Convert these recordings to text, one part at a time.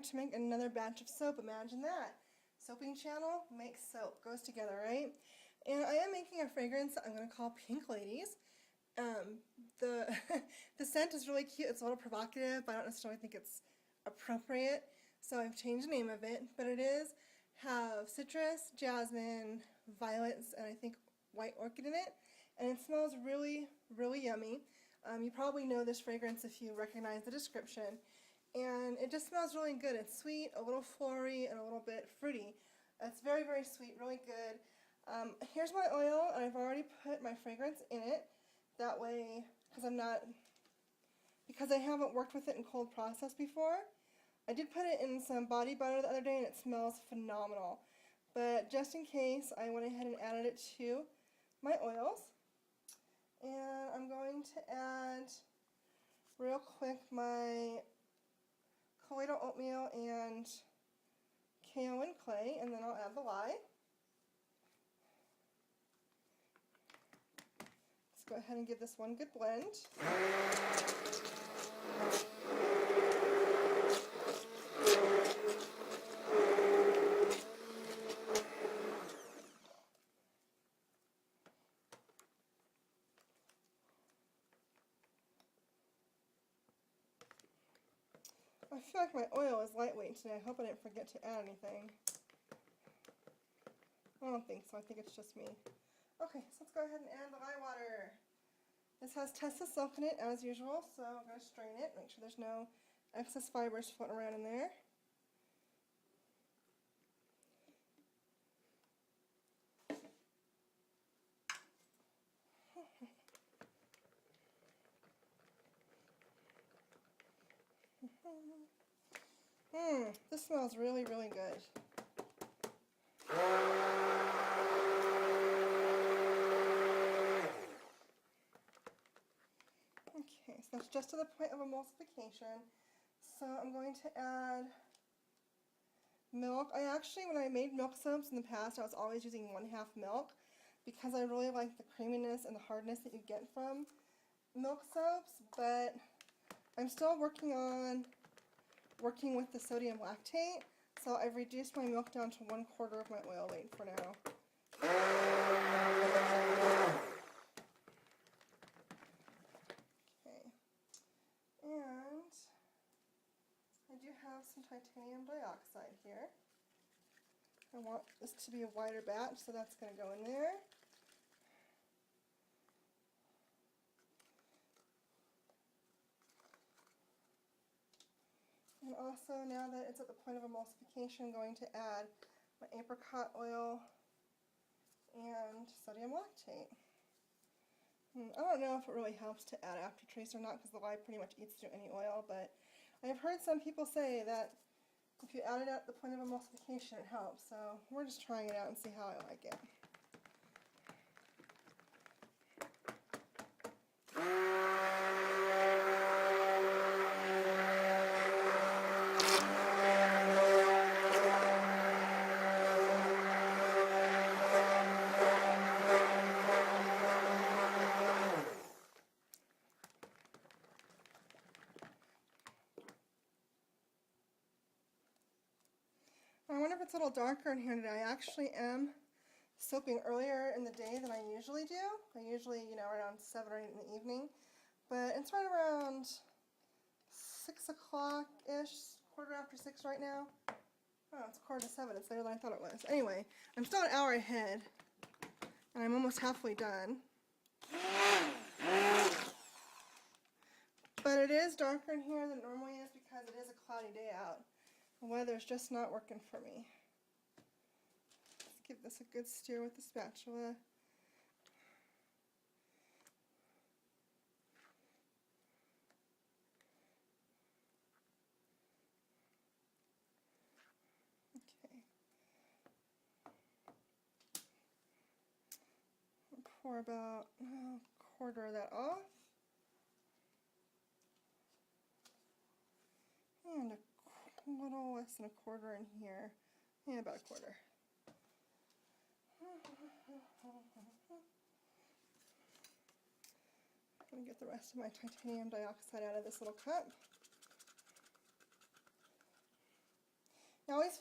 here to make another batch of soap. Imagine that. Soaping channel makes soap. Goes together, right? And I am making a fragrance that I'm going to call Pink Ladies. The scent is really cute. It's a little provocative, but I don't necessarily think it's appropriate. So I've changed the name of it. But it have citrus, jasmine, violets, and I think white orchid in it. And it smells really, really yummy. You probably know this fragrance if you recognize the description. And it just smells really good. It's sweet, a little floral-y, and a little bit fruity. It's very, very sweet, really good. Here's my oil, and I've already put my fragrance in it. That way, because I haven't worked with it in cold process before. I did put it in some body butter the other day, and it smells phenomenal. But just in case, I went ahead and added it to my oils. And I'm going to add, real quick, my colloidal oatmeal and kaolin clay, and then I'll add the lye. Let's go ahead and give this one good blend. I feel like my oil is lightweight today. I hope I didn't forget to add anything. I don't think so. I think it's just me. Okay, so let's go ahead and add the lye water. This has tussah silk in it as usual, so I'm going to strain it, make sure there's no excess fibers floating around in there. This smells really, really good. Okay, so that's just to the point of emulsification. So I'm going to add milk. When I made milk soaps in the past, I was always using 1/2 milk because I really like the creaminess and the hardness that you get from milk soaps, but I'm still working with the sodium lactate, so I've reduced my milk down to 1/4 of my oil weight for now. Okay, and I do have some titanium dioxide here. I want this to be a wider batch, so that's going to go in there. And also, now that it's at the point of emulsification, I'm going to add my apricot oil and sodium lactate. I don't know if it really helps to add aftertaste or not because the lye pretty much eats through any oil, but I've heard some people say that if you add it at the point of emulsification, it helps. So we're just trying it out and see how I like it. I wonder if it's a little darker in here today. I actually am soaping earlier in the day than I usually do. I usually, around 7 or 8 in the evening. But it's right around 6 o'clock-ish, 6:15 right now. Oh, it's 6:45. It's later than I thought it was. Anyway, I'm still an hour ahead, and I'm almost halfway done. But it is darker in here than it normally is because it is a cloudy day out. The weather's just not working for me. Let's give this a good stir with the spatula. Okay. I'll pour about a quarter of that off. And a little less than a quarter in here. Yeah, about a quarter. I'm going to get the rest of my titanium dioxide out of this little cup.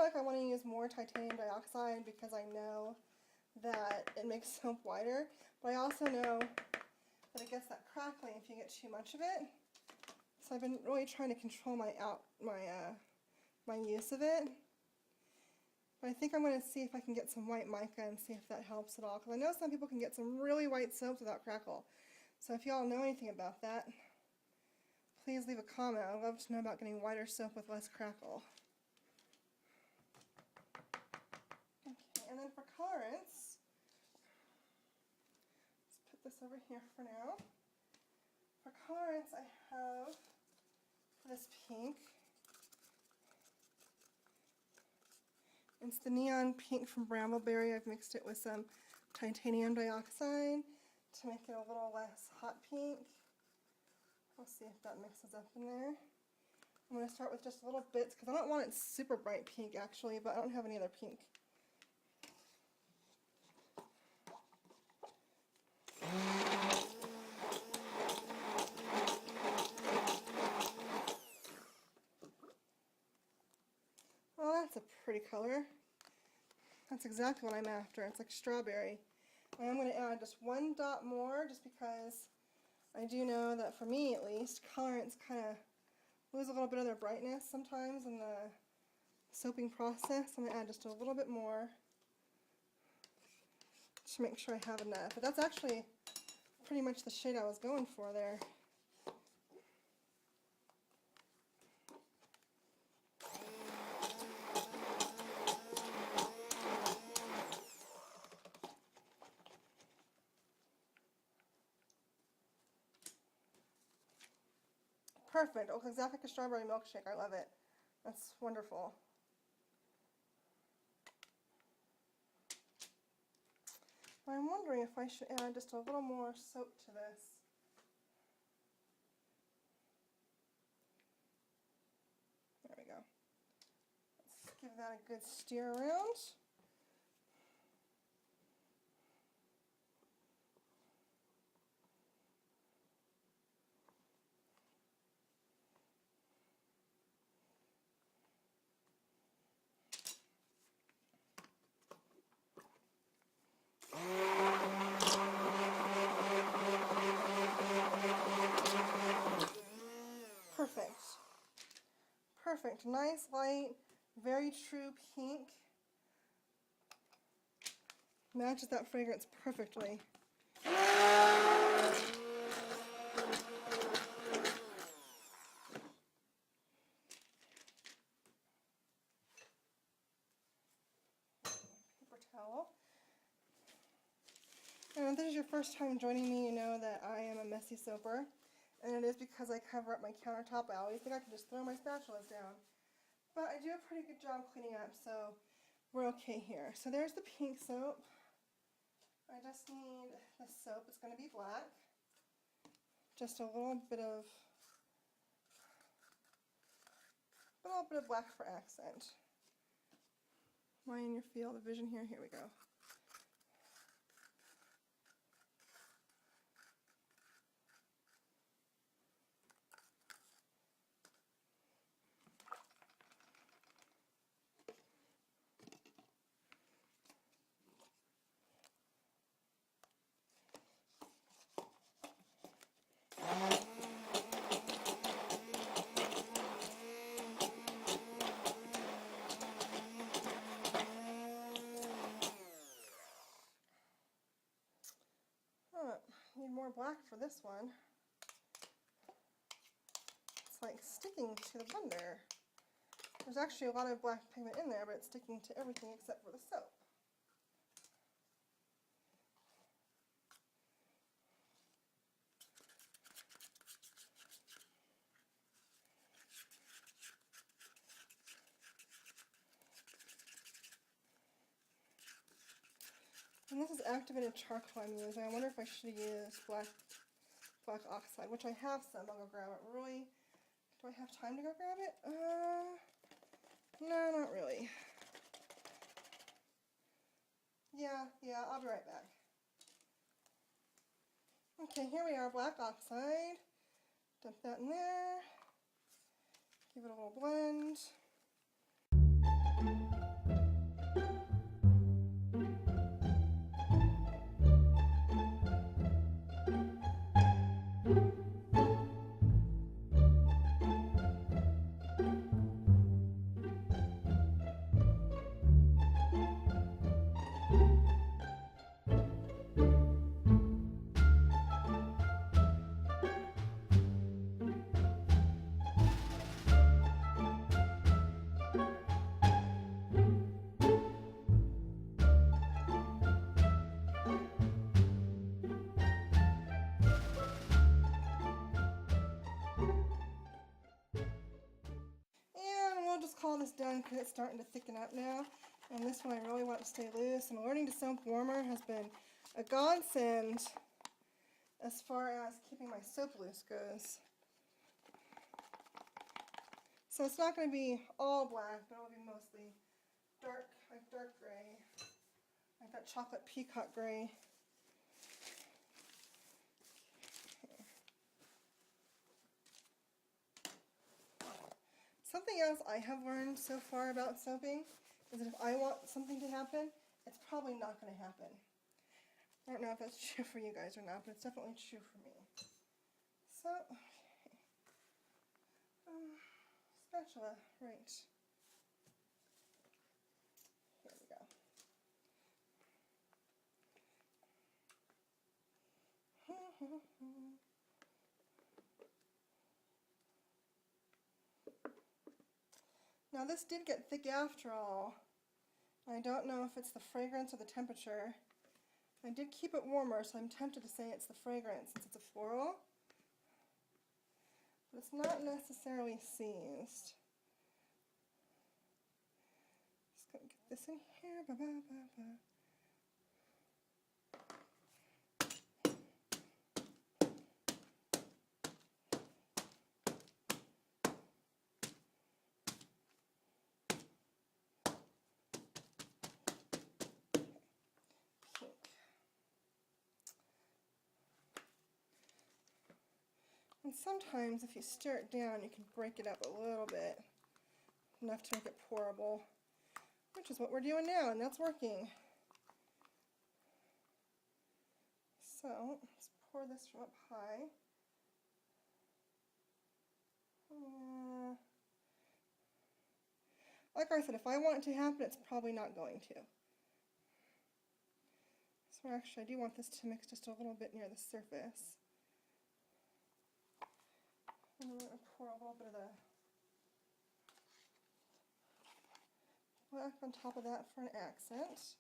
feel like I want to use more titanium dioxide because I know that it makes soap whiter, but I also know that it gets that crackling if you get too much of it. So I've been really trying to control my use of it. But I think I'm going to see if I can get some white mica and see if that helps at all, because I know some people can get some really white soaps without crackle. So if y'all know anything about that, please leave a comment. I'd love to know about getting whiter soap with less crackle. Okay, and then for colorants, let's put this over here for now. For colorants, I have this pink. It's the neon pink from Brambleberry. I've mixed it with some titanium dioxide to make it a little less hot pink. We'll see if that mixes up in there. I'm going to start with just little bits because I don't want it super bright pink actually, but I don't have any other pink. Well, that's a pretty color. That's exactly what I'm after. It's like strawberry. And I'm going to add just one dot more just because I do know that for me at least, colorants kind of lose a little bit of their brightness sometimes in the soaping process. I'm going to add just a little bit more to make sure I have enough. But that's actually pretty much the shade I was going for there. Perfect. It looks exactly like a strawberry milkshake. I love it. That's wonderful. I'm wondering if I should add just a little more soap to this. There we go. Let's give that a good stir around. Perfect. Perfect. Nice, light, very true pink. Matches that fragrance perfectly. Paper towel. And if this is your first time joining me, you know that I am a messy soaper. And it is because I cover up my countertop. I always think I can just throw my spatulas down. But I do a pretty good job cleaning up, so we're okay here. So there's the pink soap. I just need the soap. It's going to be black. Just a little bit of black for accent. Am I in your field of vision here? Here we go. Need more black for this one. It's like sticking to the blender. There's actually a lot of black pigment in there, but it's sticking to everything except for the soap. And this is activated charcoal I'm using. I wonder if I should use black oxide, which I have some. I'll go grab it. Really? Do I have time to go grab it? No, not really. Yeah, I'll be right back. Okay, here we are, black oxide. Dump that in there. Give it a little blend. this done because it's starting to thicken up now. And this one I really want to stay loose. And learning to soap warmer has been a godsend as far as keeping my soap loose goes. So it's not going to be all black, but it'll be mostly dark, like dark gray, like that chocolate peacock gray. Something else I have learned so far about soaping is that if I want something to happen, it's probably not going to happen. I don't know if that's true for you guys or not, but it's definitely true for me. So, okay. Spatula, right. Here we go. Now this did get thick after all. I don't know if it's the fragrance or the temperature. I did keep it warmer, so I'm tempted to say it's the fragrance since it's a floral. But it's not necessarily seized. Just gonna get this in here. Ba, ba, ba, ba. And sometimes if you stir it down, you can break it up a little bit, enough to make it pourable, which is what we're doing now, and that's working. So let's pour this from up high. Like I said, if I want it to happen, it's probably not going to. So actually, I do want this to mix just a little bit near the surface. And I'm going to pour a little bit of the black on top of that for an accent.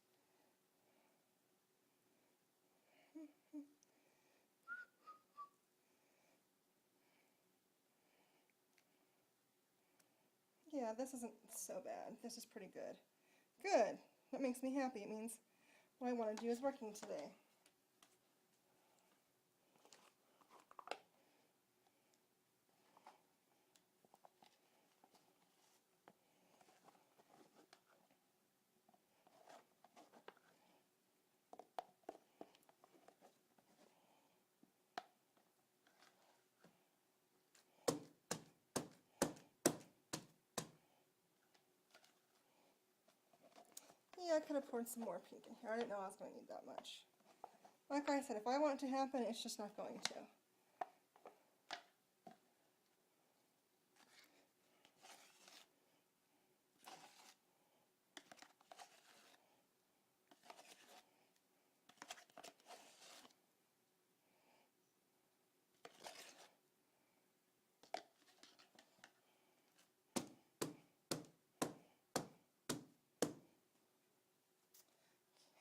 Yeah, this isn't so bad. This is pretty good. Good. That makes me happy. It means what I want to do is working today. Yeah, I could have poured some more pink in here. I didn't know I was going to need that much. Like I said, if I want it to happen, it's just not going to.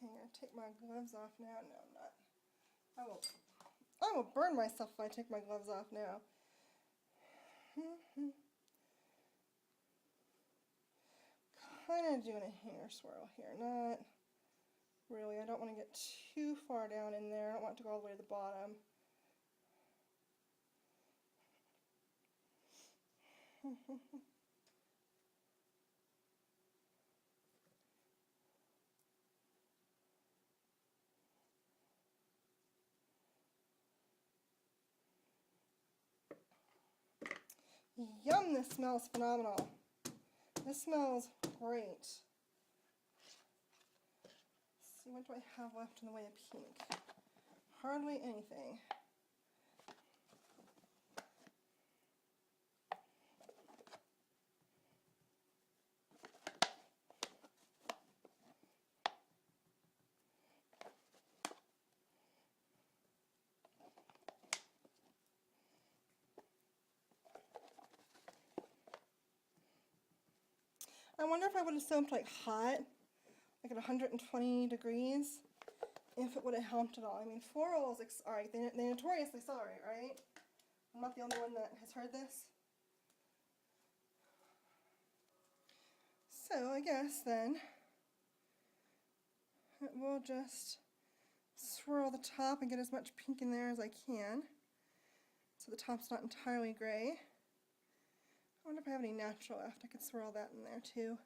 I'm going to take my gloves off now. No, I'm not. I will burn myself if I take my gloves off now. Kind of doing a hanger swirl here. Not really. I don't want to get too far down in there. I don't want it to go all the way to the bottom. Yum, this smells phenomenal. This smells great. Let's see, what do I have left in the way of pink? Hardly anything. I wonder if I would have soaped like hot, like at 120 degrees, if it would have helped at all. I mean, florals, alright, they notoriously accelerate, right? I'm not the only one that has heard this. So I guess then we'll just swirl the top and get as much pink in there as I can so the top's not entirely gray. I wonder if I have any natural left. I could swirl that in there too.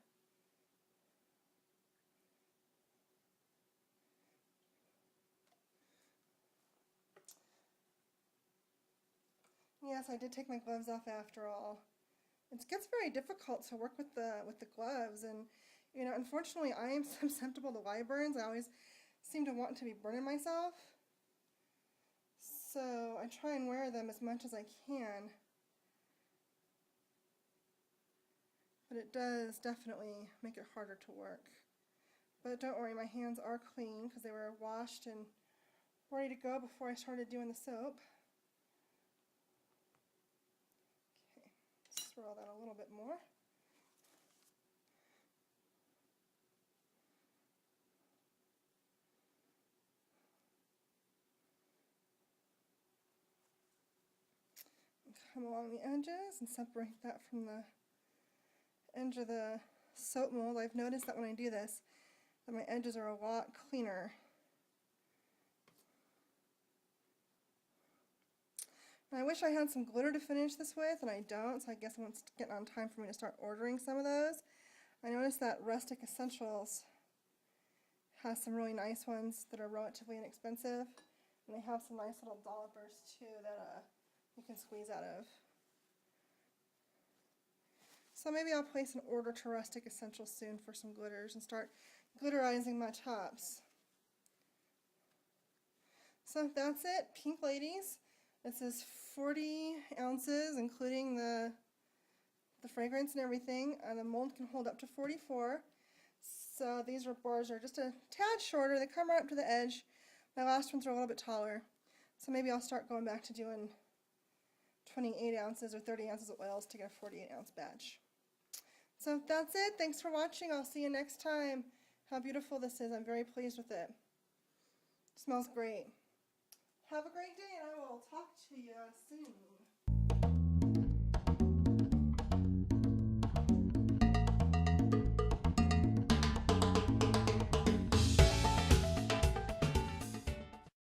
Yes, I did take my gloves off after all. It gets very difficult to work with the gloves, and you know, unfortunately, I am susceptible to live burns. I always seem to want to be burning myself, so I try and wear them as much as I can. But it does definitely make it harder to work. But don't worry, my hands are clean because they were washed and ready to go before I started doing the soap. Okay, swirl that a little bit more. And come along the edges and separate that from the edge of the soap mold. I've noticed that when I do this, that my edges are a lot cleaner. And I wish I had some glitter to finish this with, and I don't, so I guess it's getting on time for me to start ordering some of those. I noticed that Rustic Essentials has some really nice ones that are relatively inexpensive, and they have some nice little dollopers too that you can squeeze out of. So maybe I'll place an order to Rustic Essentials soon for some glitters and start glitterizing my tops. So that's it, Pink Ladies. This is 40 ounces, including the fragrance and everything. The mold can hold up to 44. So these bars are just a tad shorter. They come right up to the edge. My last ones are a little bit taller. So maybe I'll start going back to doing 28 ounces or 30 ounces of oils to get a 48 ounce batch. So that's it. Thanks for watching. I'll see you next time. How beautiful this is. I'm very pleased with it. It smells great. Have a great day, and I will talk to you soon.